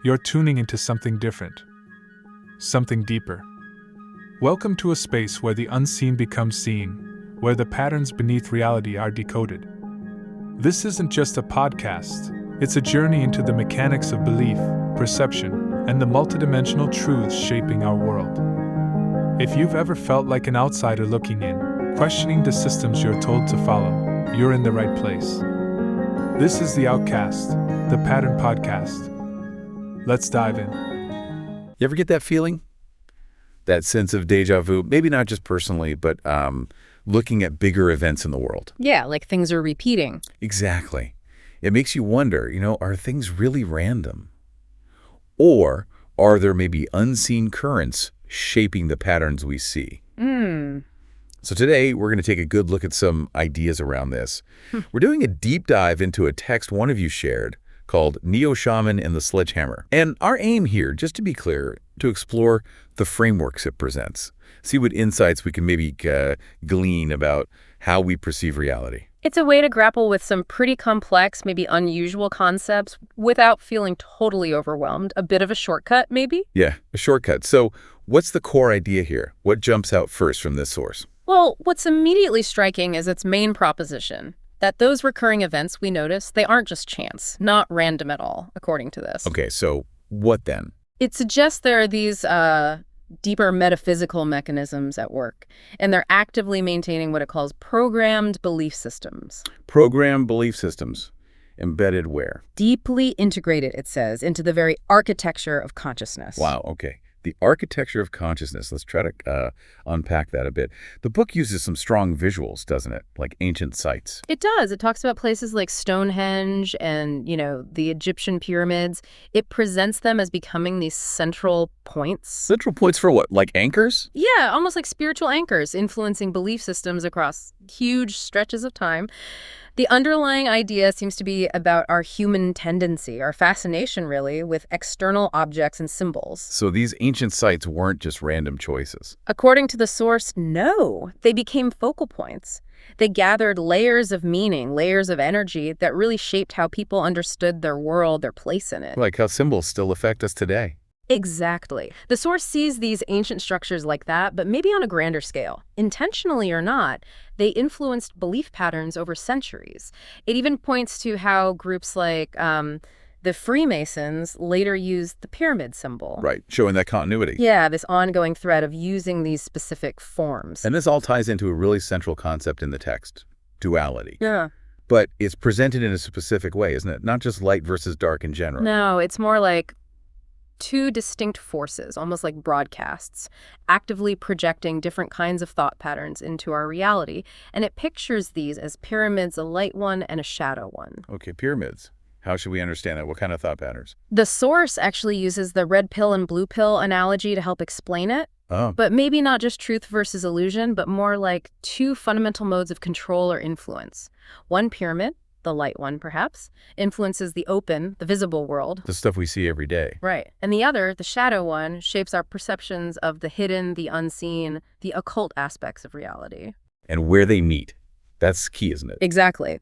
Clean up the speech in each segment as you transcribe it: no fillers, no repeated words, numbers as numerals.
you're tuning into something different, something deeper. Welcome to a space where the unseen becomes seen, where the patterns beneath reality are decoded. This isn't just a podcast, it's a journey into the mechanics of belief, perception, and the multidimensional truths shaping our world. If you've ever felt like an outsider looking in, questioning the systems you're told to follow, you're in the right place. This is The Outcast, the Pattern Podcast. Let's dive in. You ever get that feeling? That sense of deja vu? Maybe not just personally, but looking at bigger events in the world. Yeah, like things are repeating. Exactly. It makes you wonder, are things really random? Or are there maybe unseen currents shaping the patterns we see? So today, we're going to take a good look at some ideas around this. We're doing a deep dive into a text one of you shared called Neo Shaman and the Sledgehammer. And our aim here, just to be clear, to explore the frameworks it presents. See what insights we can maybe glean about how we perceive reality. It's a way to grapple with some pretty complex, maybe unusual concepts without feeling totally overwhelmed. A bit of a shortcut, maybe? Yeah, a shortcut. So what's the core idea here? What jumps out first from this source? Well, what's immediately striking is its main proposition, that those recurring events we notice, they aren't just chance, not random at all, according to this. Okay, so what then? It suggests there are these deeper metaphysical mechanisms at work, and they're actively maintaining what it calls programmed belief systems. Programmed belief systems. Embedded where? Deeply integrated, it says, into the very architecture of consciousness. Wow, okay. The architecture of consciousness. Let's try to unpack that a bit. The book uses some strong visuals, doesn't it? Like ancient sites. It does. It talks about places like Stonehenge and, the Egyptian pyramids. It presents them as becoming these central points. Central points for what? Like anchors? Yeah, almost like spiritual anchors influencing belief systems across huge stretches of time. The underlying idea seems to be about our human tendency, our fascination, really, with external objects and symbols. So these ancient sites weren't just random choices. According to the source, no. They became focal points. They gathered layers of meaning, layers of energy that really shaped how people understood their world, their place in it. Like how symbols still affect us today. Exactly. The source sees these ancient structures like that, but maybe on a grander scale. Intentionally or not, they influenced belief patterns over centuries. It even points to how groups like the Freemasons later used the pyramid symbol. Right, showing that continuity. Yeah, this ongoing thread of using these specific forms. And this all ties into a really central concept in the text, duality. Yeah. But it's presented in a specific way, isn't it? Not just light versus dark in general. No, it's more like two distinct forces, almost like broadcasts, actively projecting different kinds of thought patterns into our reality. And it pictures these as pyramids, a light one and a shadow one. Okay, pyramids. How should we understand that? What kind of thought patterns? The source actually uses the red pill and blue pill analogy to help explain it. Oh. But maybe not just truth versus illusion, but more like two fundamental modes of control or influence. One pyramid, the light one perhaps, influences the open, the visible world. The stuff we see every day. Right. And the other, the shadow one, shapes our perceptions of the hidden, the unseen, the occult aspects of reality. And where they meet. That's key, isn't it? Exactly.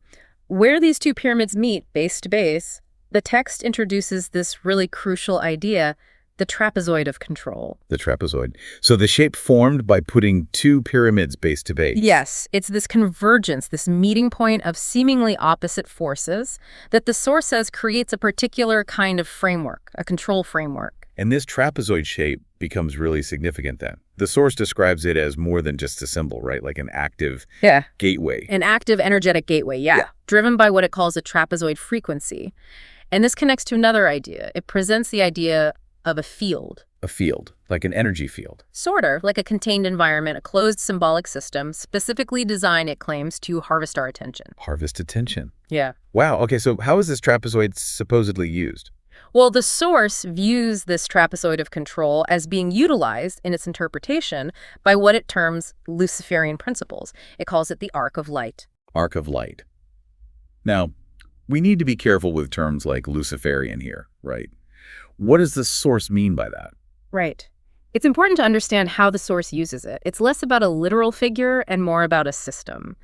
Where these two pyramids meet, base to base, the text introduces this really crucial idea, the trapezoid of control. The trapezoid. So the shape formed by putting two pyramids base to base. Yes, it's this convergence, this meeting point of seemingly opposite forces that the source says creates a particular kind of framework, a control framework. And this trapezoid shape becomes really significant then. The source describes it as more than just a symbol, right? Like an active gateway. An active energetic gateway, yeah. Driven by what it calls a trapezoid frequency. And this connects to another idea. It presents the idea of a field. A field, like an energy field. Sort of, like a contained environment, a closed symbolic system, specifically designed, it claims, to harvest our attention. Harvest attention. Yeah. Wow, okay, so how is this trapezoid supposedly used? Well, the source views this trapezoid of control as being utilized in its interpretation by what it terms Luciferian principles. It calls it the arc of light. Arc of light. Now, we need to be careful with terms like Luciferian here, right? What does the source mean by that? Right. It's important to understand how the source uses it. It's less about a literal figure and more about a system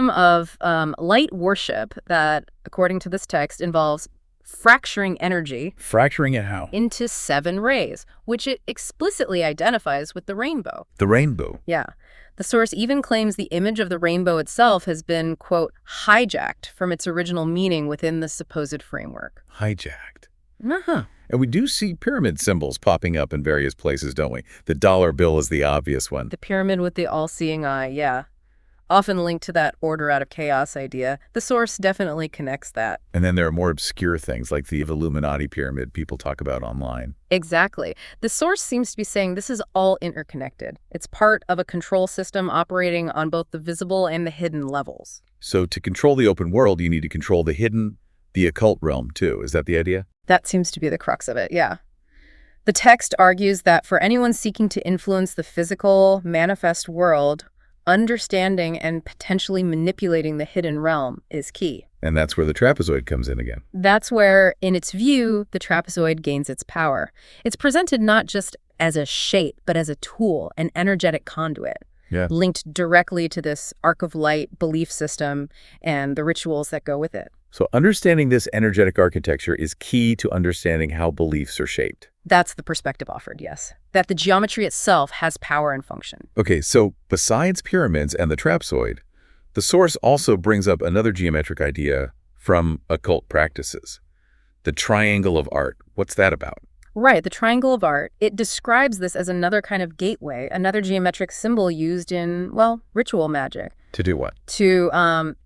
of light worship that, according to this text, involves fracturing energy Fracturing it how? into 7 rays, which it explicitly identifies with the rainbow. The rainbow. Yeah. The source even claims the image of the rainbow itself has been, quote, hijacked from its original meaning within the supposed framework. Hijacked. Uh-huh. And we do see pyramid symbols popping up in various places, don't we? The dollar bill is the obvious one. The pyramid with the all-seeing eye, yeah. Often linked to that order out of chaos idea. The source definitely connects that. And then there are more obscure things like the Illuminati pyramid people talk about online. Exactly. The source seems to be saying this is all interconnected. It's part of a control system operating on both the visible and the hidden levels. So to control the open world, you need to control the hidden, the occult realm too. Is that the idea? That seems to be the crux of it, yeah. The text argues that for anyone seeking to influence the physical, manifest world, understanding and potentially manipulating the hidden realm is key. And that's where the trapezoid comes in again. That's where, in its view, the trapezoid gains its power. It's presented not just as a shape, but as a tool, an energetic conduit, linked directly to this arc of light belief system and the rituals that go with it. So understanding this energetic architecture is key to understanding how beliefs are shaped. That's the perspective offered, yes. That the geometry itself has power and function. Okay, so besides pyramids and the trapezoid, the source also brings up another geometric idea from occult practices. The triangle of art. What's that about? Right, the triangle of art. It describes this as another kind of gateway, another geometric symbol used in, well, ritual magic. To do what? To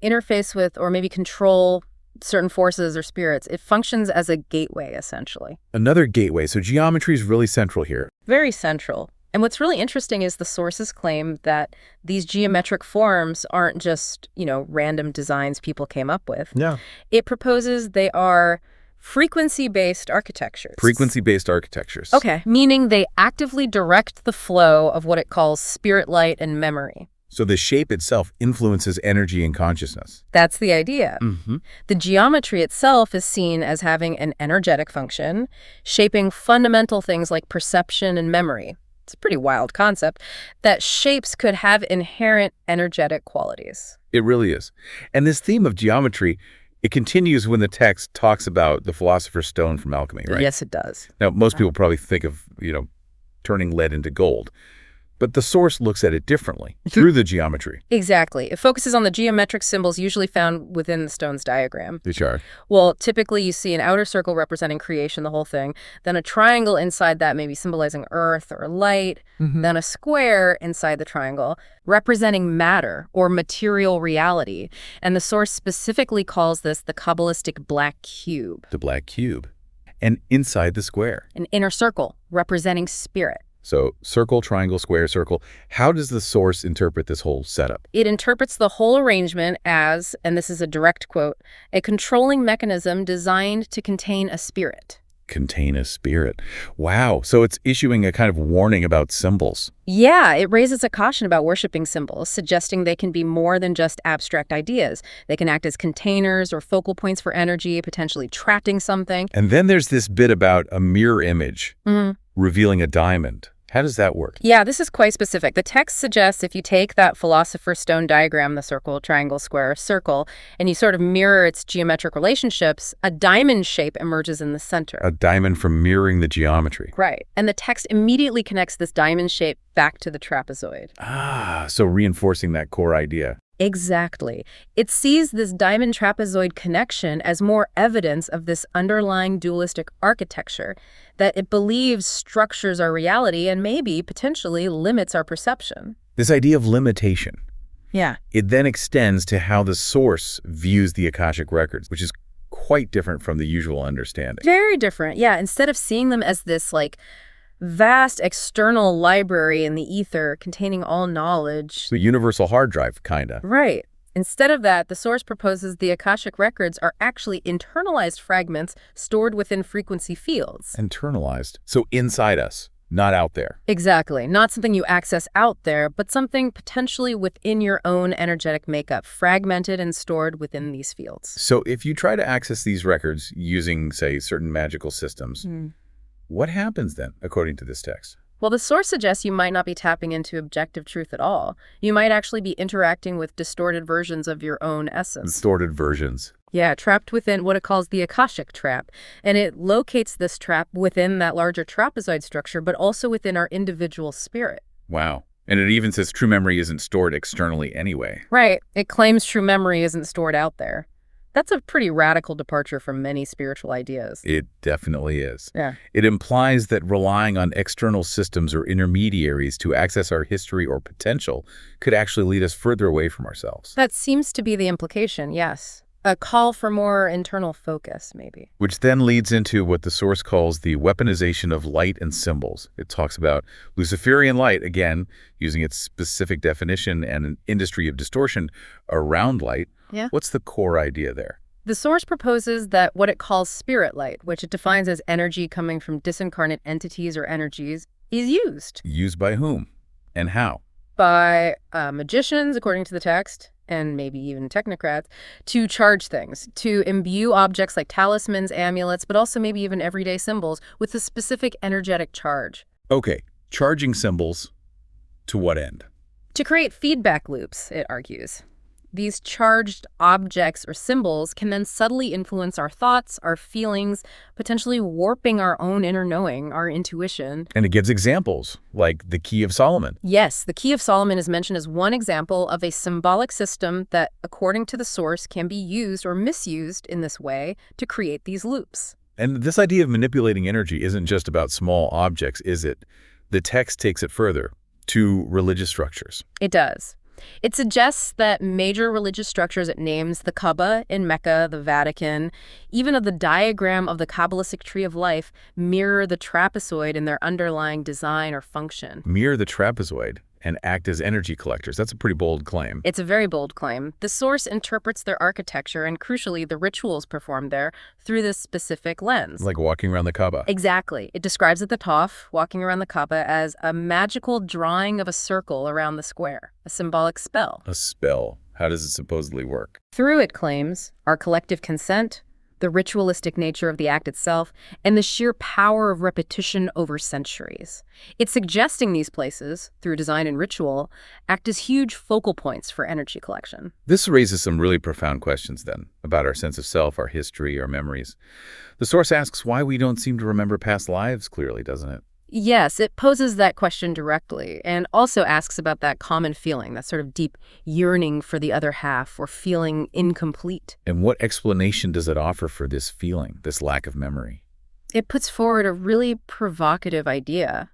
interface with or maybe control certain forces or spirits. It functions as a gateway, essentially. Another gateway. So geometry is really central here. Very central. And what's really interesting is the sources claim that these geometric forms aren't just, random designs people came up with. Yeah. It proposes they are frequency-based architectures. Frequency-based architectures. Okay, meaning they actively direct the flow of what it calls spirit light and memory. So the shape itself influences energy and consciousness. That's the idea. Mm-hmm. The geometry itself is seen as having an energetic function, shaping fundamental things like perception and memory. It's a pretty wild concept, that shapes could have inherent energetic qualities. It really is. And this theme of geometry, it continues when the text talks about the philosopher's stone from alchemy, right? Yes, it does. Now, most people probably think of, turning lead into gold. But the source looks at it differently, through the geometry. Exactly. It focuses on the geometric symbols usually found within the stone's diagram. Which are? Well, typically you see an outer circle representing creation, the whole thing, then a triangle inside that maybe symbolizing earth or light, then a square inside the triangle representing matter or material reality. And the source specifically calls this the Kabbalistic black cube. The black cube. And inside the square. An inner circle representing spirit. So circle, triangle, square, circle. How does the source interpret this whole setup? It interprets the whole arrangement as, and this is a direct quote, a controlling mechanism designed to contain a spirit. Contain a spirit. Wow. So it's issuing a kind of warning about symbols. Yeah, it raises a caution about worshiping symbols, suggesting they can be more than just abstract ideas. They can act as containers or focal points for energy, potentially trapping something. And then there's this bit about a mirror image revealing a diamond. How does that work? Yeah, this is quite specific. The text suggests if you take that philosopher's stone diagram, the circle, triangle, square, circle, and you sort of mirror its geometric relationships, a diamond shape emerges in the center. A diamond from mirroring the geometry. Right. And the text immediately connects this diamond shape back to the trapezoid. Ah, so reinforcing that core idea. Exactly. It sees this diamond trapezoid connection as more evidence of this underlying dualistic architecture, that it believes structures our reality and maybe potentially limits our perception. This idea of limitation. Yeah. It then extends to how the source views the Akashic records, which is quite different from the usual understanding. Very different. Yeah. Instead of seeing them as this vast external library in the ether containing all knowledge. The universal hard drive, kinda. Right. Instead of that, the source proposes the Akashic records are actually internalized fragments stored within frequency fields. Internalized. So inside us, not out there. Exactly. Not something you access out there, but something potentially within your own energetic makeup, fragmented and stored within these fields. So if you try to access these records using, say, certain magical systems, what happens then, according to this text? Well, the source suggests you might not be tapping into objective truth at all. You might actually be interacting with distorted versions of your own essence. Distorted versions. Yeah, trapped within what it calls the Akashic trap. And it locates this trap within that larger trapezoid structure, but also within our individual spirit. Wow. And it even says true memory isn't stored externally anyway. Right. It claims true memory isn't stored out there. That's a pretty radical departure from many spiritual ideas. It definitely is. Yeah. It implies that relying on external systems or intermediaries to access our history or potential could actually lead us further away from ourselves. That seems to be the implication, yes. A call for more internal focus, maybe. Which then leads into what the source calls the weaponization of light and symbols. It talks about Luciferian light, again, using its specific definition and an industry of distortion around light. Yeah. What's the core idea there? The source proposes that what it calls spirit light, which it defines as energy coming from disincarnate entities or energies, is used. Used by whom and how? By magicians, according to the text, and maybe even technocrats, to charge things, to imbue objects like talismans, amulets, but also maybe even everyday symbols with a specific energetic charge. Okay, charging symbols to what end? To create feedback loops, it argues. These charged objects or symbols can then subtly influence our thoughts, our feelings, potentially warping our own inner knowing, our intuition. And it gives examples, like the Key of Solomon. Yes, the Key of Solomon is mentioned as one example of a symbolic system that, according to the source, can be used or misused in this way to create these loops. And this idea of manipulating energy isn't just about small objects, is it? The text takes it further, to religious structures. It does. It suggests that major religious structures it names, the Kaaba in Mecca, the Vatican, even of the diagram of the Kabbalistic tree of life, mirror the trapezoid in their underlying design or function. Mirror the trapezoid and act as energy collectors. That's a pretty bold claim. It's a very bold claim. The source interprets their architecture and, crucially, the rituals performed there through this specific lens. Like walking around the Kaaba. Exactly. It describes at the Tawaf, walking around the Kaaba, as a magical drawing of a circle around the square, a symbolic spell. A spell. How does it supposedly work? Through, it claims, our collective consent, the ritualistic nature of the act itself, and the sheer power of repetition over centuries. It's suggesting these places, through design and ritual, act as huge focal points for energy collection. This raises some really profound questions, then, about our sense of self, our history, our memories. The source asks why we don't seem to remember past lives clearly, doesn't it? Yes, it poses that question directly, and also asks about that common feeling, that sort of deep yearning for the other half, or feeling incomplete. And what explanation does it offer for this feeling, this lack of memory? It puts forward a really provocative idea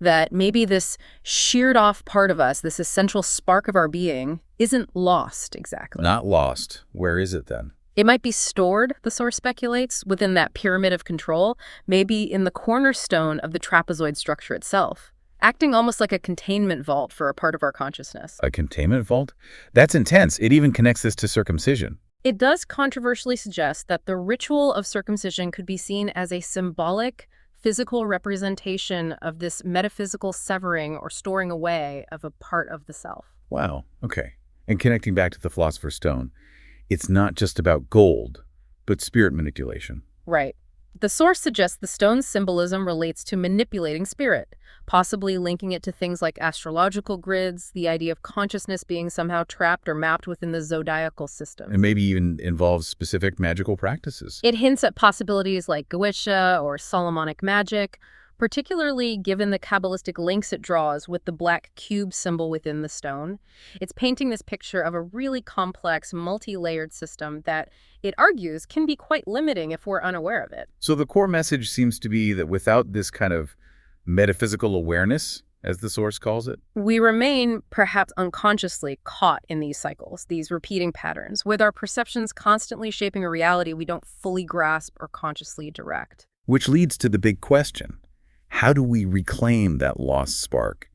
that maybe this sheared off part of us, this essential spark of our being, isn't lost exactly. Not lost. Where is it then? It might be stored, the source speculates, within that pyramid of control, maybe in the cornerstone of the trapezoid structure itself, acting almost like a containment vault for a part of our consciousness. A containment vault? That's intense. It even connects this to circumcision. It does controversially suggest that the ritual of circumcision could be seen as a symbolic, physical representation of this metaphysical severing or storing away of a part of the self. Wow. Okay. And connecting back to the Philosopher's Stone, it's not just about gold, but spirit manipulation. Right. The source suggests the stone's symbolism relates to manipulating spirit, possibly linking it to things like astrological grids, the idea of consciousness being somehow trapped or mapped within the zodiacal system. And maybe even involves specific magical practices. It hints at possibilities like Goetia or Solomonic magic, particularly given the Kabbalistic links it draws with the black cube symbol within the stone. It's painting this picture of a really complex, multi-layered system that, it argues, can be quite limiting if we're unaware of it. So the core message seems to be that without this kind of metaphysical awareness, as the source calls it, we remain, perhaps unconsciously, caught in these cycles, these repeating patterns, with our perceptions constantly shaping a reality we don't fully grasp or consciously direct. which leads to the big question. How do we reclaim that lost spark,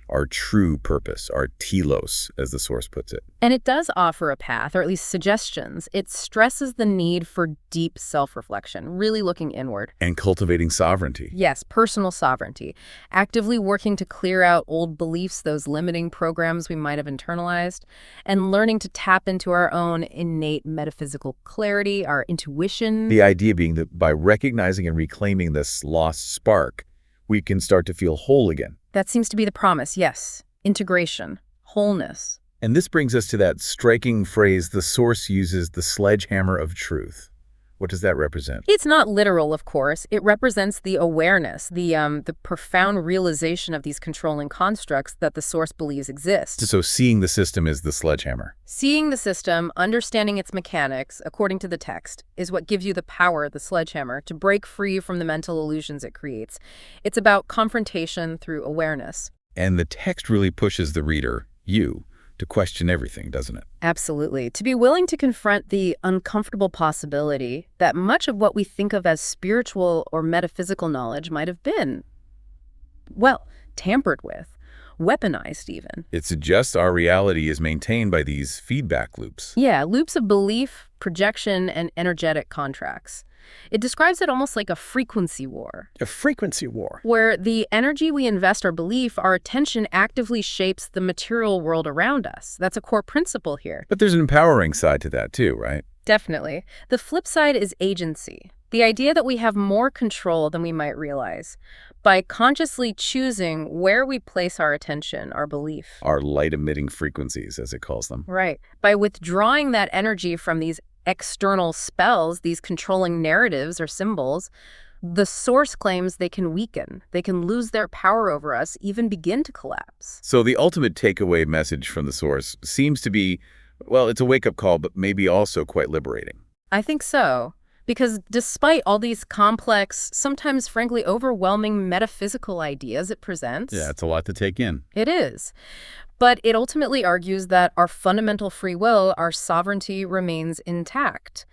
our true purpose, our telos, as the source puts it? And it does offer a path, or at least suggestions. It stresses the need for deep self-reflection, really looking inward. And cultivating sovereignty. Yes, personal sovereignty. Actively working to clear out old beliefs, those limiting programs we might have internalized, and learning to tap into our own innate metaphysical clarity, our intuition. The idea being that by recognizing and reclaiming this lost spark, we can start to feel whole again. That seems to be the promise, yes. Integration, wholeness. And this brings us to that striking phrase the Source uses, the sledgehammer of truth. What does that represent? It's not literal, of course. It represents the awareness, the profound realization of these controlling constructs that the Source believes exist. So seeing the system is the sledgehammer. Seeing the system, understanding its mechanics, according to the text, is what gives you the power, the sledgehammer, to break free from the mental illusions it creates. It's about confrontation through awareness. And the text really pushes the reader, you, to question everything, doesn't it? Absolutely. To be willing to confront the uncomfortable possibility that much of what we think of as spiritual or metaphysical knowledge might have been, well, tampered with, weaponized even. It suggests our reality is maintained by these feedback loops. Yeah, loops of belief, projection, and energetic contracts. It describes it almost like a frequency war. A frequency war. Where the energy we invest our belief, our attention actively shapes the material world around us. That's a core principle here. But there's an empowering side to that too, right? Definitely. The flip side is agency. The idea that we have more control than we might realize by consciously choosing where we place our attention, our belief. Our light-emitting frequencies, as it calls them. Right. By withdrawing that energy from these external spells, these controlling narratives or symbols, the Source claims they can weaken, they can lose their power over us, even begin to collapse. So the ultimate takeaway message from the Source seems to be, well, it's a wake-up call, but maybe also quite liberating. I think so. Because despite all these complex, sometimes frankly overwhelming metaphysical ideas it presents. Yeah, it's a lot to take in. It is. But it ultimately argues that our fundamental free will, our sovereignty, remains intact.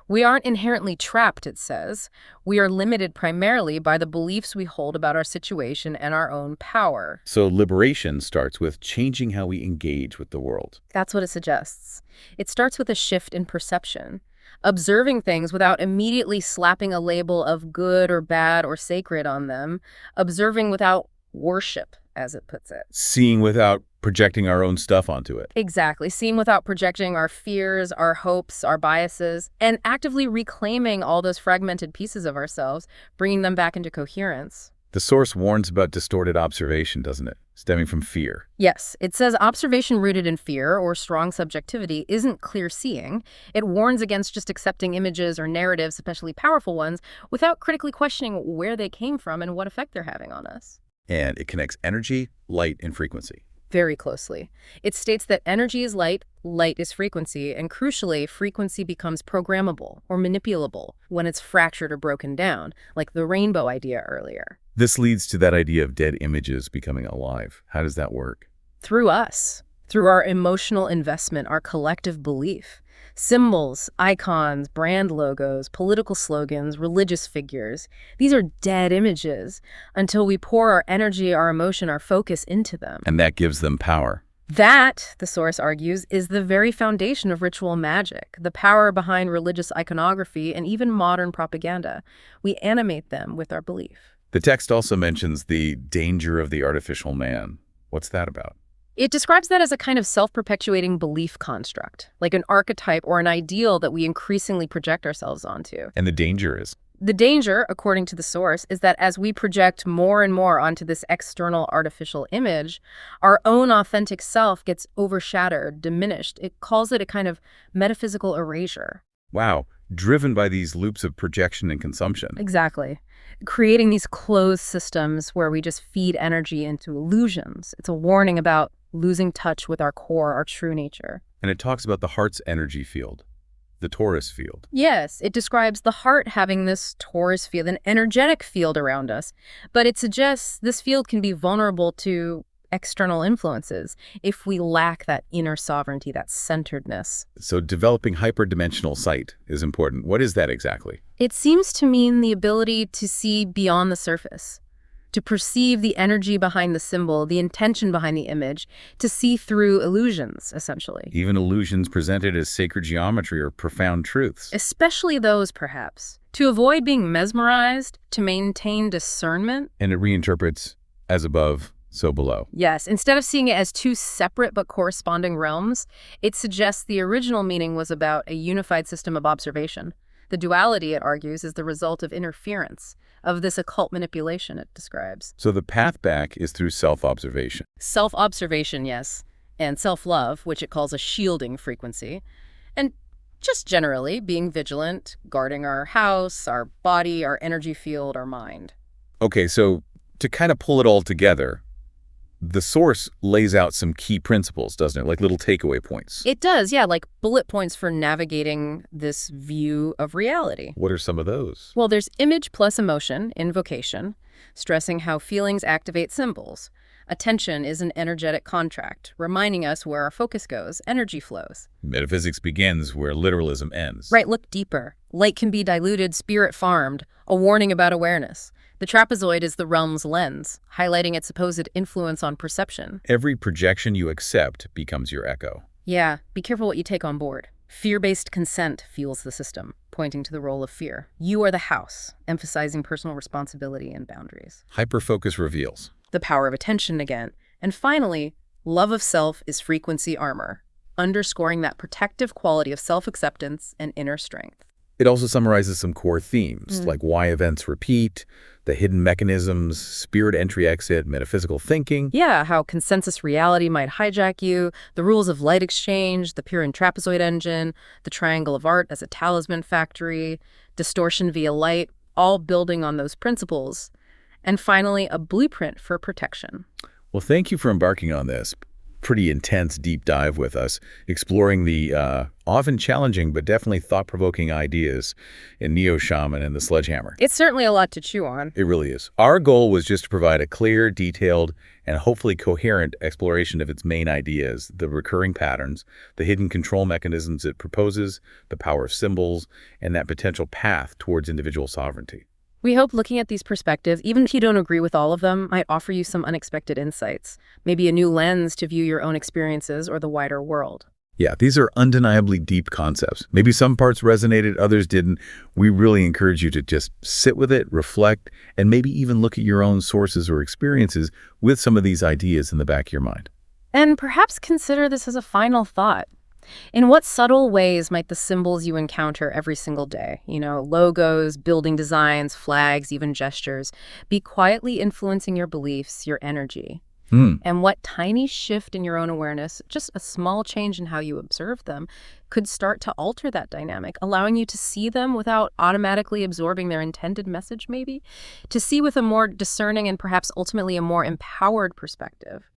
We aren't inherently trapped, it says. We are limited primarily by the beliefs we hold about our situation and our own power. So liberation starts with changing how we engage with the world. That's what it suggests. It starts with a shift in perception. Observing things without immediately slapping a label of good or bad or sacred on them. Observing without worship, as it puts it. Seeing without projecting our own stuff onto it. Exactly. Seeing without projecting our fears, our hopes, our biases, and actively reclaiming all those fragmented pieces of ourselves, bringing them back into coherence. The Source warns about distorted observation, doesn't it? Stemming from fear. Yes, it says observation rooted in fear or strong subjectivity isn't clear seeing. It warns against just accepting images or narratives, especially powerful ones, without critically questioning where they came from and what effect they're having on us. And it connects energy, light, and frequency. Very closely. It states that energy is light, light is frequency, and crucially, frequency becomes programmable or manipulable when it's fractured or broken down, like the rainbow idea earlier. This leads to that idea of dead images becoming alive. How does that work? Through us, through our emotional investment, our collective belief. Symbols, icons, brand logos, political slogans, religious figures. These are dead images until we pour our energy, our emotion, our focus into them. And that gives them power. That, the Source argues, is the very foundation of ritual magic, the power behind religious iconography and even modern propaganda. We animate them with our belief. The text also mentions the danger of the artificial man. What's that about? It describes that as a kind of self-perpetuating belief construct, like an archetype or an ideal that we increasingly project ourselves onto. And the danger is? The danger, according to the Source, is that as we project more and more onto this external artificial image, our own authentic self gets overshadowed, diminished. It calls it a kind of metaphysical erasure. Wow, driven by these loops of projection and consumption. Exactly. Creating these closed systems where we just feed energy into illusions. It's a warning about losing touch with our core, our true nature. And it talks about the heart's energy field, the torus field. Yes, it describes the heart having this torus field, an energetic field around us. But it suggests this field can be vulnerable to external influences if we lack that inner sovereignty, that centeredness. So developing hyperdimensional sight is important. What is that exactly? It seems to mean the ability to see beyond the surface, to perceive the energy behind the symbol, the intention behind the image, to see through illusions, essentially. Even illusions presented as sacred geometry or profound truths. Especially those, perhaps. To avoid being mesmerized, to maintain discernment. And it reinterprets as above, so below. Yes, instead of seeing it as two separate but corresponding realms, it suggests the original meaning was about a unified system of observation. The duality, it argues, is the result of interference, of this occult manipulation it describes. So the path back is through self-observation. Self-observation, yes, and self-love, which it calls a shielding frequency, and just generally being vigilant, guarding our house, our body, our energy field, our mind. Okay, so to kind of pull it all together, the Source lays out some key principles, doesn't it? Like little takeaway points. It does, yeah, like bullet points for navigating this view of reality. What are some of those? Well, there's image plus emotion, invocation, stressing how feelings activate symbols. Attention is an energetic contract, reminding us where our focus goes, energy flows. Metaphysics begins where literalism ends. Right, look deeper. Light can be diluted, spirit farmed, a warning about awareness. The trapezoid is the realm's lens, highlighting its supposed influence on perception. Every projection you accept becomes your echo. Yeah, be careful what you take on board. Fear-based consent fuels the system, pointing to the role of fear. You are the house, emphasizing personal responsibility and boundaries. Hyperfocus reveals. The power of attention again. And finally, love of self is frequency armor, underscoring that protective quality of self-acceptance and inner strength. It also summarizes some core themes, like why events repeat, the hidden mechanisms, spirit entry-exit, metaphysical thinking. Yeah, how consensus reality might hijack you, the rules of light exchange, the Pyrrhon trapezoid engine, the triangle of art as a talisman factory, distortion via light, all building on those principles. And finally, a blueprint for protection. Well, thank you for embarking on this pretty intense deep dive with us, exploring the often challenging but definitely thought-provoking ideas in Neo Shaman and the Sledgehammer. It's certainly a lot to chew on. It really is. Our goal was just to provide a clear, detailed, and hopefully coherent exploration of its main ideas, the recurring patterns, the hidden control mechanisms it proposes, the power of symbols, and that potential path towards individual sovereignty. We hope looking at these perspectives, even if you don't agree with all of them, might offer you some unexpected insights, maybe a new lens to view your own experiences or the wider world. Yeah, these are undeniably deep concepts. Maybe some parts resonated, others didn't. We really encourage you to just sit with it, reflect, and maybe even look at your own sources or experiences with some of these ideas in the back of your mind. And perhaps consider this as a final thought. In what subtle ways might the symbols you encounter every single day, logos, building designs, flags, even gestures, be quietly influencing your beliefs, your energy? And what tiny shift in your own awareness, just a small change in how you observe them, could start to alter that dynamic, allowing you to see them without automatically absorbing their intended message, maybe? To see with a more discerning and perhaps ultimately a more empowered perspective.